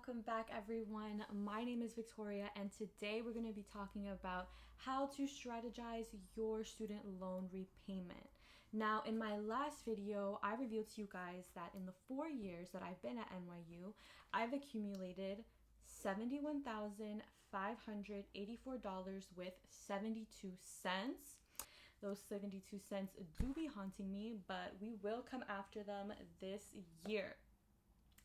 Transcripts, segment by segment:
Welcome back, everyone. My name is Victoria, and today we're going to be talking about how to strategize your student loan repayment. Now, in my last video, I revealed to you guys that in the 4 years that I've been at NYU, I've accumulated $71,584 with 72 cents. Those 72 cents do be haunting me, but we will come after them this year.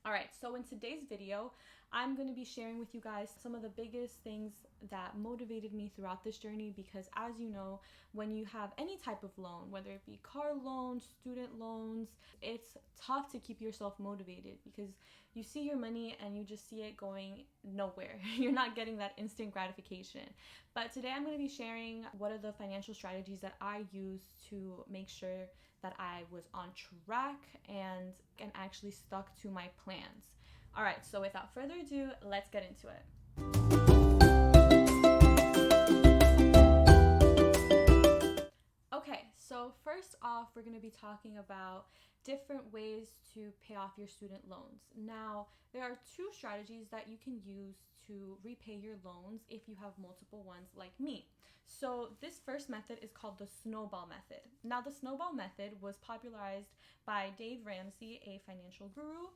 All right, so in today's video, I'm going to be sharing with you guys some of the biggest things that motivated me throughout this journey because, as you know, when you have any type of loan, whether it be car loans, student loans, it's tough to keep yourself motivated because you see your money and you just see it going nowhere. You're not getting that instant gratification. But today I'm going to be sharing what are the financial strategies that I use to make sure that I was on track and actually stuck to my plans. All right, so without further ado, let's get into it. Okay, so first off, we're going to be talking about different ways to pay off your student loans. Now, there are two strategies that you can use to repay your loans if you have multiple ones like me. So this first method is called the Snowball Method. Now, the Snowball Method was popularized by Dave Ramsey, a financial guru.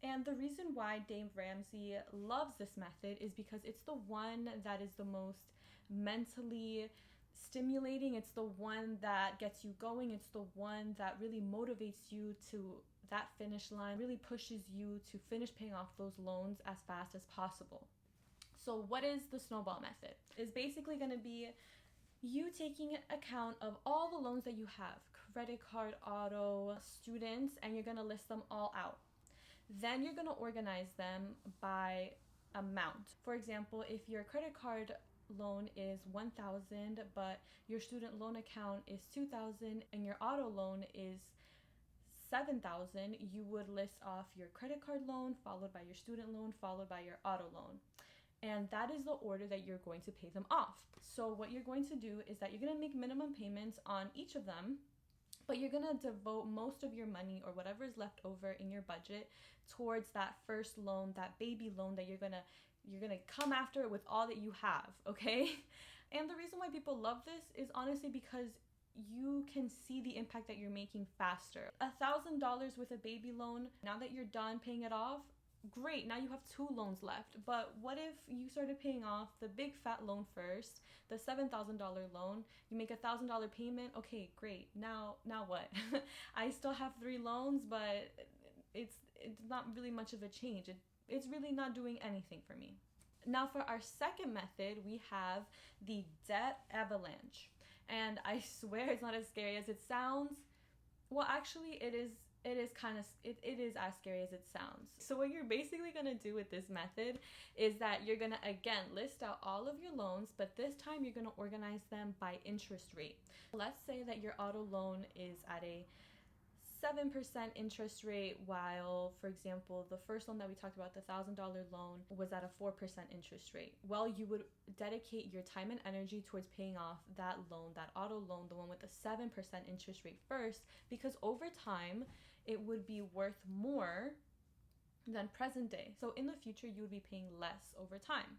And the reason why Dave Ramsey loves this method is because it's the one that is the most mentally stimulating. It's the one that gets you going. It's the one that really motivates you to that finish line, really pushes you to finish paying off those loans as fast as possible. So what is the Snowball Method? It's basically going to be you taking account of all the loans that you have, credit card, auto, students, and you're going to list them all out. Then you're going to organize them by amount. For example, if your credit card loan is $1,000, but your student loan account is $2,000 and your auto loan is $7,000, you would list off your credit card loan, followed by your student loan, followed by your auto loan. And that is the order that you're going to pay them off. So what you're going to do is that you're going to make minimum payments on each of them, but you're going to devote most of your money or whatever is left over in your budget towards that first loan, that baby loan that you're going to come after it with all that you have, okay? And the reason why people love this is honestly because you can see the impact that you're making faster. $1,000 with a baby loan, now that you're done paying it off, great, now you have 2 loans left. But what if you started paying off the big fat loan first, the $7,000 loan, you make $1,000 payment, okay, great, now what? I still have 3 loans, but it's not really much of a change. It's really not doing anything for me. Now for our second method, we have the Debt Avalanche. And I swear it's not as scary as it sounds. Well, actually it is as scary as it sounds. So what you're basically going to do with this method is that you're going to again list out all of your loans, but this time you're going to organize them by interest rate. Let's say that your auto loan is at a 7% interest rate, while, for example, the first loan that we talked about, the $1,000 loan, was at a 4% interest rate. Well, you would dedicate your time and energy towards paying off that loan, that auto loan, the one with the 7% interest rate first, because over time, it would be worth more than present day. So in the future, you would be paying less over time.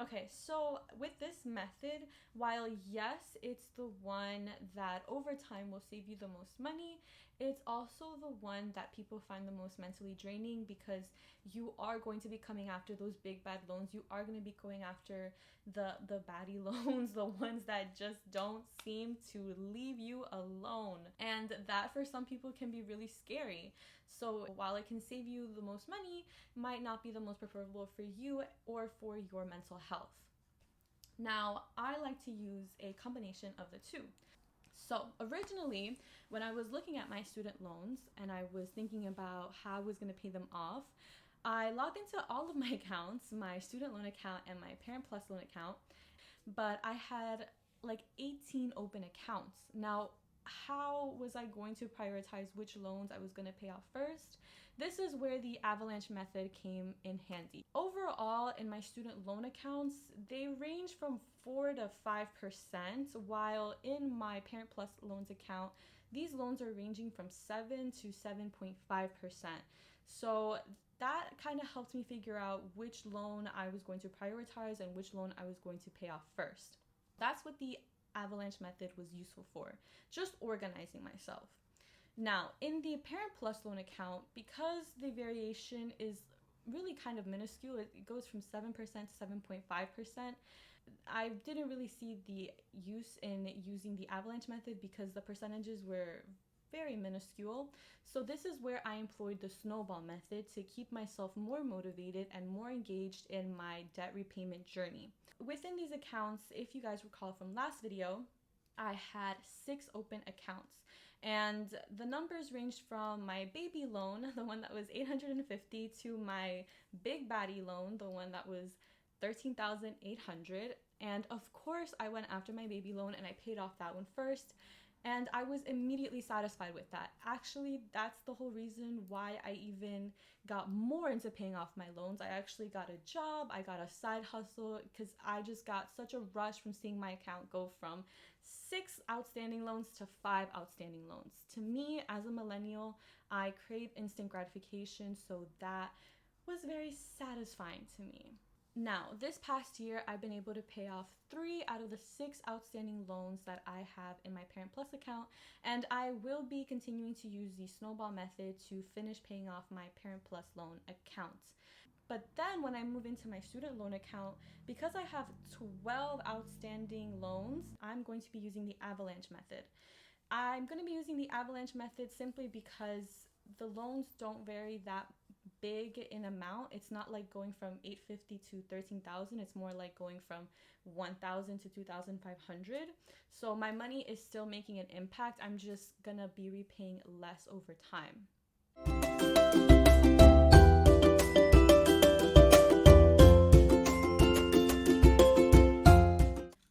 Okay, so with this method, while yes, it's the one that over time will save you the most money, it's also the one that people find the most mentally draining because you are going to be coming after those big bad loans. You are going to be going after the baddie loans, the ones that just don't seem to leave you alone. And that for some people can be really scary. So while it can save you the most money, might not be the most preferable for you or for your mental health. Now, I like to use a combination of the two. So originally, when I was looking at my student loans and I was thinking about how I was going to pay them off, I logged into all of my accounts, my student loan account and my Parent Plus loan account, but I had like 18 open accounts. Now, how was I going to prioritize which loans I was going to pay off first? This is where the Avalanche Method came in handy. Overall, in my student loan accounts, they range from 4 to 5%, while in my Parent Plus loans account, these loans are ranging from 7 to 7.5%. So that kind of helped me figure out which loan I was going to prioritize and which loan I was going to pay off first. That's what the Avalanche method was useful for, just organizing myself. Now, in the Parent Plus loan account, because the variation is really kind of minuscule, it goes from 7% to 7.5%. I didn't really see the use in using the Avalanche method because the percentages were very minuscule. So this is where I employed the Snowball Method to keep myself more motivated and more engaged in my debt repayment journey. Within these accounts, if you guys recall from last video, I had 6 open accounts, and the numbers ranged from my baby loan, the one that was $850, to my big baddie loan, the one that was $13,800. And of course, I went after my baby loan and I paid off that one first. And I was immediately satisfied with that. Actually, that's the whole reason why I even got more into paying off my loans. I actually got a job, I got a side hustle, because I just got such a rush from seeing my account go from 6 outstanding loans to 5 outstanding loans. To me, as a millennial, I crave instant gratification, so that was very satisfying to me. Now, this past year, I've been able to pay off 3 out of the 6 outstanding loans that I have in my Parent Plus account, and I will be continuing to use the Snowball Method to finish paying off my Parent Plus loan account. But then when I move into my student loan account, because I have 12 outstanding loans, I'm going to be using the Avalanche Method. I'm going to be using the Avalanche Method simply because the loans don't vary that big in amount. It's not like going from $850 to $13,000. It's more like going from $1,000 to $2,500. So my money is still making an impact. I'm just gonna be repaying less over time.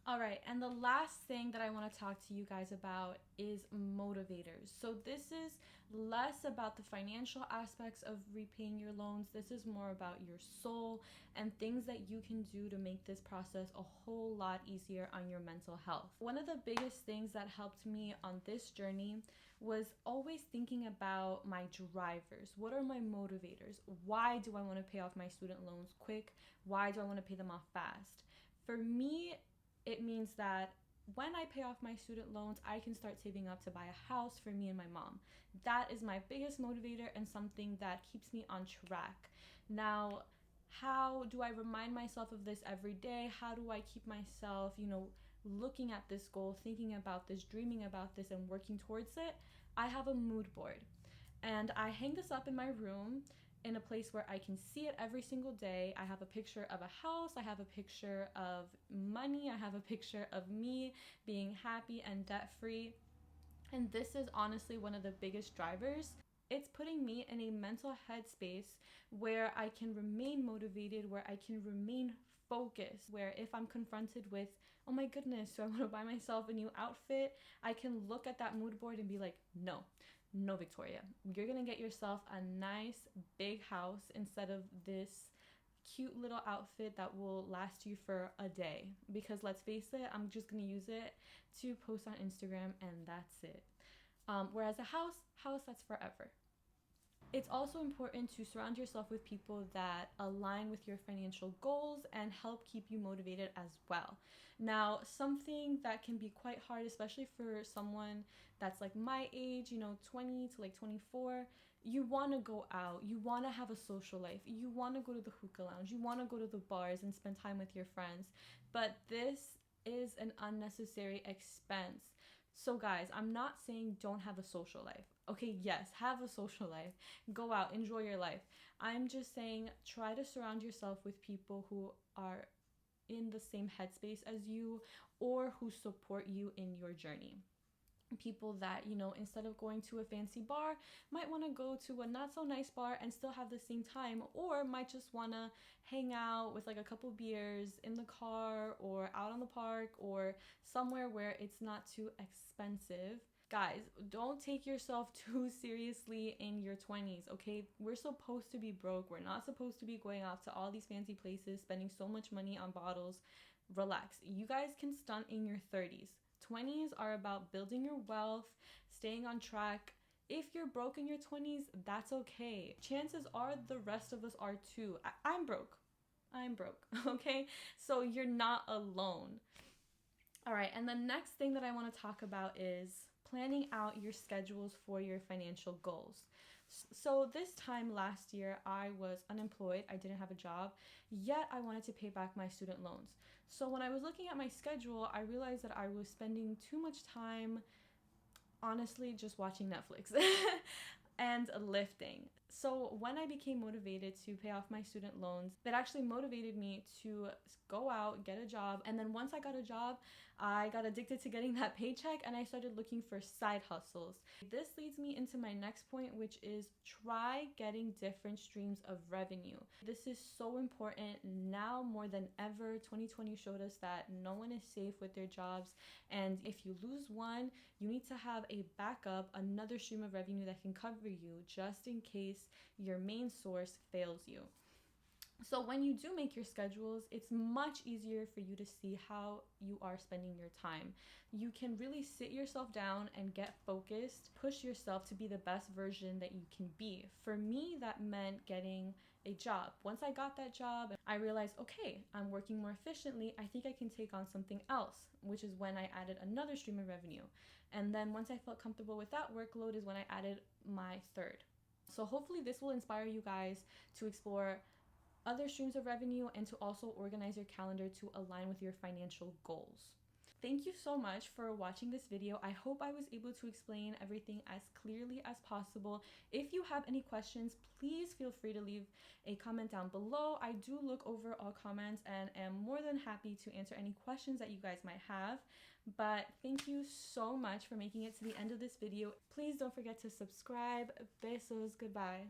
Alright, and the last thing that I want to talk to you guys about is motivators. So this is less about the financial aspects of repaying your loans. This is more about your soul and things that you can do to make this process a whole lot easier on your mental health. One of the biggest things that helped me on this journey was always thinking about my drivers. What are my motivators? Why do I want to pay off my student loans quick? Why do I want to pay them off fast? For me, it means that when I pay off my student loans, I can start saving up to buy a house for me and my mom. That is my biggest motivator and something that keeps me on track. Now, how do I remind myself of this every day? How do I keep myself, looking at this goal, thinking about this, dreaming about this, and working towards it? I have a mood board, and I hang this up in my room in a place where I can see it every single day. I have a picture of a house, I have a picture of money, I have a picture of me being happy and debt-free. And this is honestly one of the biggest drivers. It's putting me in a mental headspace where I can remain motivated, where I can remain focused, where if I'm confronted with, oh my goodness, so I want to buy myself a new outfit, I can look at that mood board and be like, no, Victoria, you're gonna get yourself a nice big house instead of this cute little outfit that will last you for a day. Because let's face it, I'm just gonna use it to post on Instagram and that's it. Whereas a house, that's forever. It's also important to surround yourself with people that align with your financial goals and help keep you motivated as well. Now, something that can be quite hard, especially for someone that's like my age, 20 to like 24, you want to go out, you want to have a social life, you want to go to the hookah lounge, you want to go to the bars and spend time with your friends, but this is an unnecessary expense. So guys, I'm not saying don't have a social life. Okay, yes, have a social life. Go out, enjoy your life. I'm just saying try to surround yourself with people who are in the same headspace as you or who support you in your journey. People that, instead of going to a fancy bar, might want to go to a not so nice bar and still have the same time, or might just want to hang out with like a couple beers in the car or out on the park or somewhere where it's not too expensive. Guys, don't take yourself too seriously in your 20s, okay? We're supposed to be broke. We're not supposed to be going off to all these fancy places, spending so much money on bottles. Relax. You guys can stunt in your 30s. 20s are about building your wealth, staying on track, If you're broke in your 20s, that's okay. Chances are the rest of us are too. I'm broke. I'm broke, okay? So you're not alone. All right, and the next thing that I want to talk about is planning out your schedules for your financial goals. So this time last year, I was unemployed. I didn't have a job, yet I wanted to pay back my student loans. So when I was looking at my schedule, I realized that I was spending too much time, honestly, just watching Netflix and lifting. So when I became motivated to pay off my student loans, that actually motivated me to go out, get a job. And then once I got a job, I got addicted to getting that paycheck and I started looking for side hustles. This leads me into my next point, which is try getting different streams of revenue. This is so important now more than ever. 2020 showed us that no one is safe with their jobs. And if you lose one, you need to have a backup, another stream of revenue that can cover you just in case your main source fails you. So when you do make your schedules, it's much easier for you to see how you are spending your time. You can really sit yourself down and get focused, push yourself to be the best version that you can be. For me, that meant getting a job. Once I got that job, I realized, okay, I'm working more efficiently. I think I can take on something else, which is when I added another stream of revenue. And then once I felt comfortable with that workload is when I added my third. So hopefully this will inspire you guys to explore other streams of revenue and to also organize your calendar to align with your financial goals. Thank you so much for watching this video. I hope I was able to explain everything as clearly as possible. If you have any questions, please feel free to leave a comment down below. I do look over all comments and am more than happy to answer any questions that you guys might have. But thank you so much for making it to the end of this video. Please don't forget to subscribe. Besos. Goodbye.